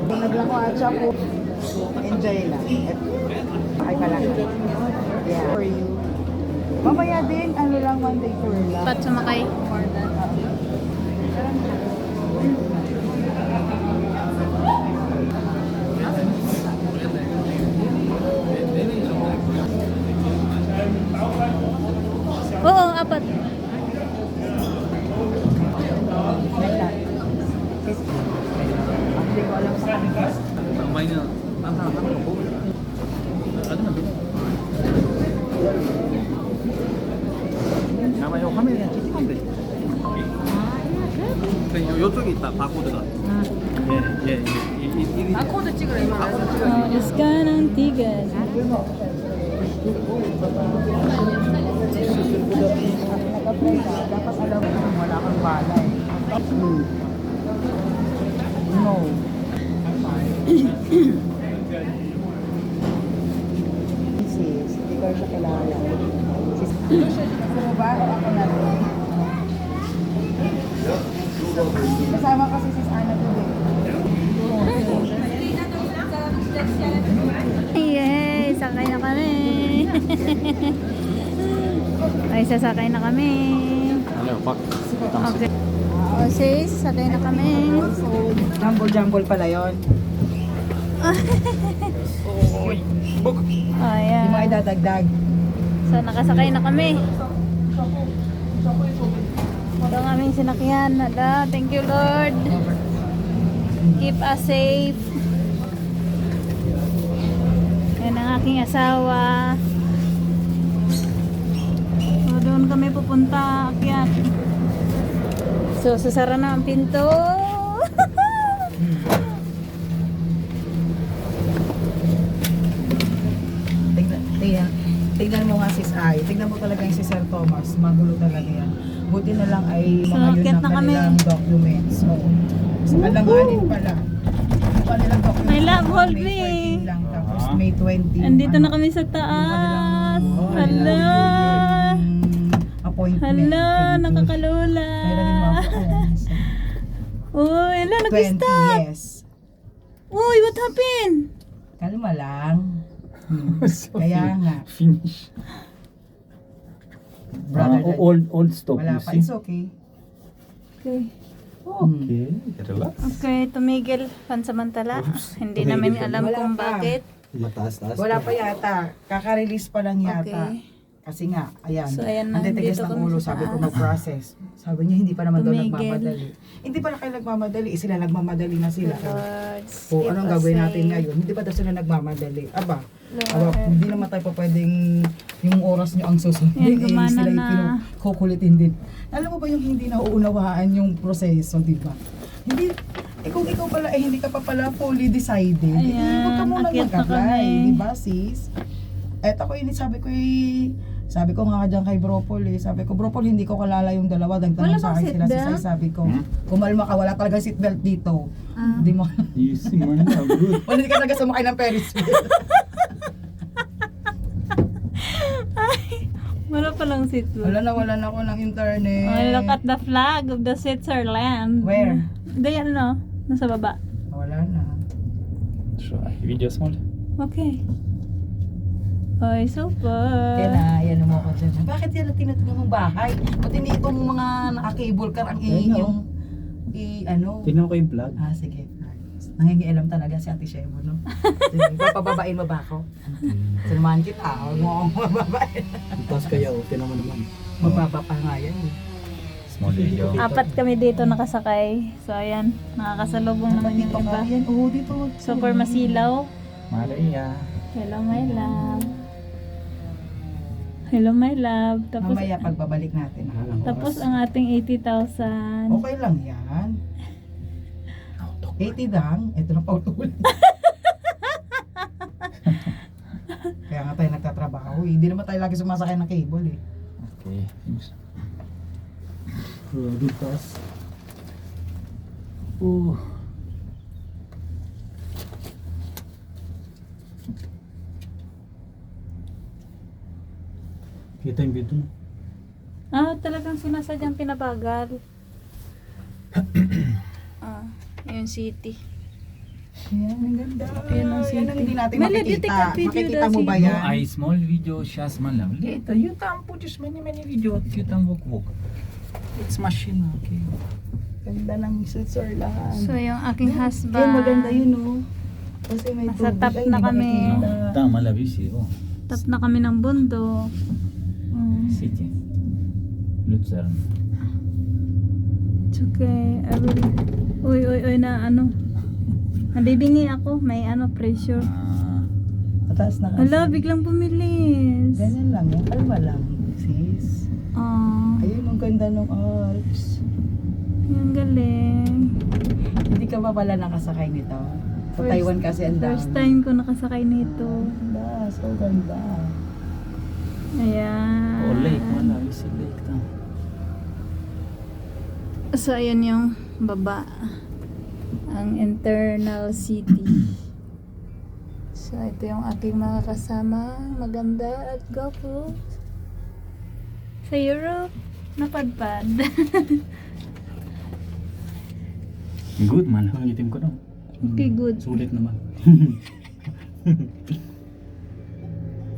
Naglako at siya po. Enjoy lang. Ay pala. Yeah. For you. Mamaya din, ano lang, one day tour lang. Dapat sumakay. For that. Oo, apat. Hindi ko alam sa kanila. mainnya anak-anak kok ada nggak namanya 화면에 찍히면 돼. 이쪽에 있다 바코드가. 예. 바코드 찍으라 이 말이야. Sekarang 3. Dapat alam mo kung wala kang balay. No. Sis, hindi ko siya kilala. Sis, gusto mo ba? O ako na rin? Kasama kasi sis Ana today. Yay! Sakay na kami! Ay, sasakay na kami. Okay. Sis, sakay na kami. Jumble pala yun. Ayan. Hindi mo ay dadagdag. So, nakasakay na kami. Ito ang aming sinakyan. Hala, thank you Lord. Keep us safe. Yan ang aking asawa. So, doon kami pupunta. Akyat. So, sasara na ang pinto. Tignan mo nga sis Ay. Tignan mo talaga yung si Sir Thomas. Magulo talaga yan. Buti na lang ay So, mga yun akyat ang na kami. kanilang documents. So, alanganin pala. Yung kanilang documents. I love May Holby. 14 lang. Tapos May 20. Andito na kami sa taas. Hala. Appointment. Hala, nakakalula. Meron din mga phones. Uy, hala, 20, nag-stop. yes. Uy, what happened? Kalma lang. Kaya nga. Finish. Brother, old stop. wala pa. It's okay. Okay. Okay, relax. Okay, tumigil pansamantala. Hindi Tumigil namin pa alam Wala kung pa. bakit. Mataas-taas. Wala pa yata. Kaka-release pa lang yata. Okay. Kasi nga, ayan. So, ayan na, ang titigas dito ng kami ulo. sa Sabi ko taas. mag-process. Sabi niya, hindi pa naman daw Tumigil. nagmamadali. Hindi pala kayo nagmamadali. Sila nagmamadali na sila. Lord, O, keep anong us gagawin natin safe. ngayon? Hindi pa daw sila nagmamadali. Aba, Lord. hindi naman tayo pa pwedeng yung oras nyo ang susundin. Yan, gumana sila na. yung kukulitin din. Alam mo ba yung hindi nauunawaan yung proseso, di ba? Hindi, kung ikaw pala hindi ka pa pala fully decided, Ayan, huwag ka muna akyat na mag-apply, kami. di ba sis? Eto ko sabi ko nga dyan kay Bropol sabi ko, Bropol, hindi ko kalala yung dalawa, Wala nagtanong sa bang akin sila si seatbelt? Sai, sabi ko, kumalma ka, wala talaga seatbelt dito. Hindi mo, Easy man na, good. wala ka talaga sumakay ng Ferris wheel. Wala palang seatbelt. Wala na ako ng internet. Oh, look at the flag of the Switzerland. Where? Diyan no? Nasa baba. Wala na. Video small. Okay. Ay, super. Kaya na, yan mo ako dyan. Bakit yan ang tinatulong mong bahay? Pati ni itong mga naka-cable car ang yung ano? Tingnan ko yung vlog. Ah, sige. Nangingialam talaga si Ate Shemo, no? Sige, papababain mo ba ako? Sinamahan kita, huwag mo akong mababain. Tapos kaya, tingnan mo naman. Mababa pa nga yan. Small video. Apat kami dito nakasakay. So ayan, nakakasalubong naman yung iba. Yan, oo, dito. Super masilaw. Maria. Hello my love. Hello my love. Tapos Mamaya pagbabalik natin. tapos ang ating 80,000. Okay lang yan. 80 lang. Ito na pautulan. Kaya nga tayo nagtatrabaho. Hindi naman tayo lagi sumasakay ng cable eh. Okay. Produtas. Kita yung video. Talagang sinasadyang pinabagal. Yung city. Yan, ang ganda. Yan ang Yan ang city. hindi natin Mali, you take makikita. a video Makikita mo daw, ba sige. No, yan? I small video, just man lang. Later, you can put just many video. You can walk. It's machine, okay. Ganda ng Switzerland. So, yung aking husband. Yan, maganda yun, no? Kasi may Nasa tubig. top Ay, na hindi kami. makikita. Tama la visi, oh. Tap na kami ng bundok. City. Luzern. It's okay. I will... Uy, na ano. Nabibingi ako. May pressure. Mataas na kasi. Hala, biglang pumilis. Ganyan lang yan. Kalma lang, sis. Ayun, ang ganda ng Alps. Yung galing. Hindi ka ba pala nakasakay nito? Sa Taiwan kasi ang dami. First time ko nakasakay nito. Ganda, so ganda. Ayan. Oh, lake, wala. Visi lake ta. So, ayan yung baba. Ang internal city. So, ito yung aking mga kasama. Maganda at gwapo. Sa Europe, napadpad. Good man. Ang itim ko no. Okay, good. Sulit naman.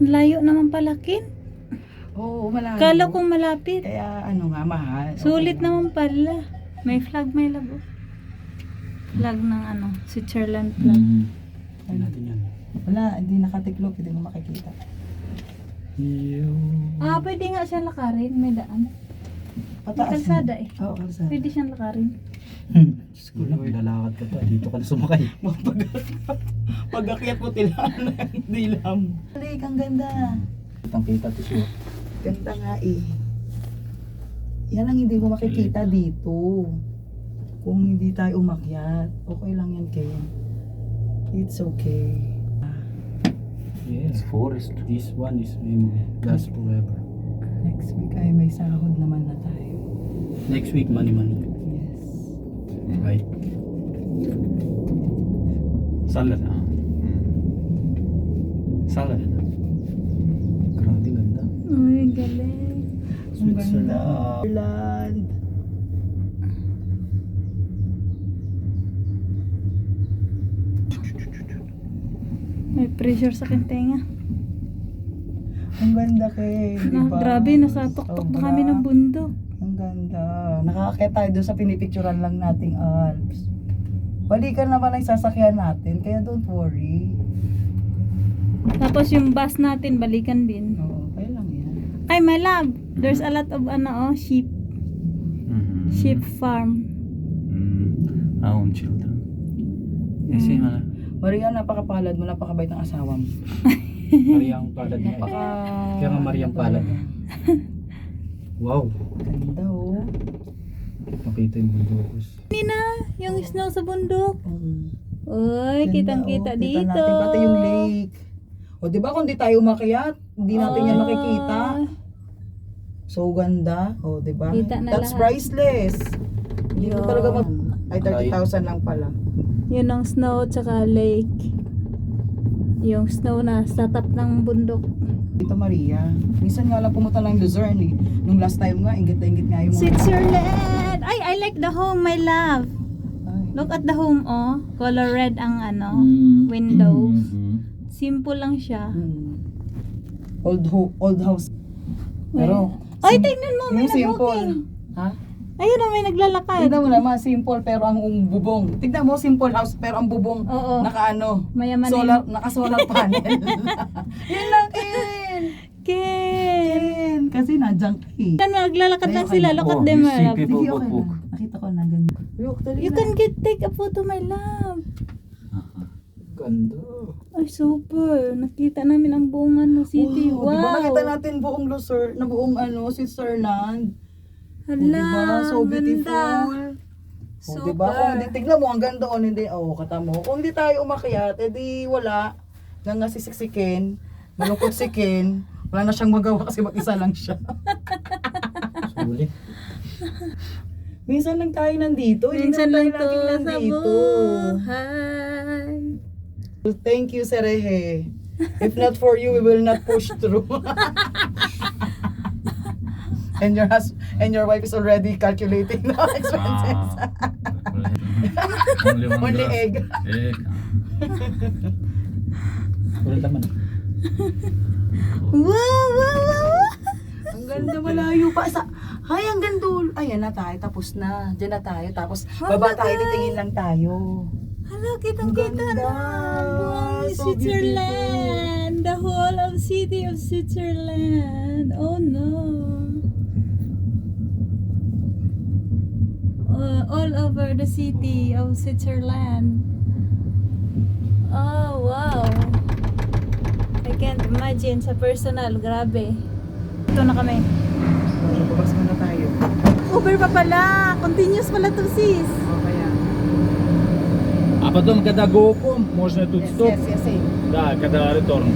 Layo naman palakin. Oo, malayo. Kala kong malapit. Kaya ano nga, mahal. Sulit Okay lang. naman pala. May flag, may labo. Flag ng Switzerland flag. Hindi natin yan. Wala, hindi nakatiklop, hindi mo makikita. Pwede nga siya lakarin. May daan. May Pataas. kalsada eh. Oo, kalsada. Pwede siyang lakarin. Diyos ko lang, lalakad ka pa. Dito ka na sumakay. Pag-akyat mo tilaan ng dilam. Balik, ang ganda. Kitang kita to siya. Ganda nga eh. Yan ang hindi mo makikita dito. Kung hindi tayo umakyat. Okay lang yan, Ken. It's okay. Yes, forest. This one is memory. Last forever. Next week ay may sahod naman na tayo. Next week, money. Yes. Right? Salad. Salad. Grabe, ganda. Uy, galing. Ang ganda. Switzerland. May pressure sa kintenga. Ang ganda, Ken. Diba? Grabe, nasa tuktok na kami ng bundok. Ang ganda. Nakakakita tayo doon sa pinipicturan lang nating Alps. Balikan naman ang sasakyan natin, kaya don't worry. Tapos yung bus natin, balikan din. Oo, kaya lang yan. Ay, my love, there's a lot of sheep. Sheep farm. Own children. Kasi mga Maria, napakapalad mo, napakabait ng asawa mo. Mariang palad niya. Kaya nga Mariang palad. Wow. Ganda, oh. Makita yung bundokos. Nina, yung snow sa bundok. Uy, Ganda, kitang-kita oh. dito. Kita natin, pati yung lake. O, di ba kung di tayo umakyat, hindi natin yan makikita. So ganda. O, di ba? Kita na That's lahat. priceless. Hindi mo Yun. talaga ay 30,000 lang pala. Yun ang snow tsaka lake. Yung snow na sa top ng bundok. Dito, Maria. Minsan nga lang pumunta lang Luzern eh. Nung last time nga, ingit na ingit nga yung mga... Switzerland! Ay, I like the home, my love. Ay. Look at the home, oh. Color red ang windows. Simple lang siya. Old house. Pero, Ay, tingnan mo, may yung simple. nag-walking. Ha? Ayun na, may naglalakad. Tignan mo naman, simple pero ang bubong. Tignan mo, simple house pero ang bubong Oo. naka-ano, Mayaman solar, naka-solar panel. Yun lang, Ken. Ken! Kasi nandiyan ka eh. Kan maglalakad lang Ayoko sila. na. Look at Oh, them, you my see love. people Sige, okay walk. lang. Nakita ko na ganyan. Look, dali You na. can take a photo, my love. Ganda. Ay, super. Nakita namin ang buong city. Wow, Wow. Di ba nakita natin buong Luzern, na buong Switzerland? Hala, Diba? So ganda. beautiful. Super. Diba? Kung hindi, tignan mo, ang ganda o hindi, kata mo. Kung hindi tayo umakyat, edi wala. Nga sisiksikin, malungkot si Ken, wala na siyang magawa kasi mag-isa lang siya. Sulit. Minsan lang tayo nandito, hindi Minsan lang naman to tayo laging sa nandito. buhay. Thank you, Serehe. If not for you, we will not push through. and your wife is already calculating the expenses. Only egg. Egg. Walang laman. Wow! Ang ganda, malayo pa. Ay, ang ganda. Ayan na tayo, tapos na. Diyan na tayo, tapos baba tayo, titingin lang tayo. Hala, kitang-kita Ang na. ganda. Buong So Switzerland. The whole of city of Switzerland. Oh no. All over the city of Switzerland. Oh, wow. I can't imagine sa personal. Grabe. Ito na kami. Babas muna tayo. Uber pa pala. Continuous pala to, sis. Okay, А потом, когда go home, можно тут yes, стоп. yes, yes, yes. Да, когда return.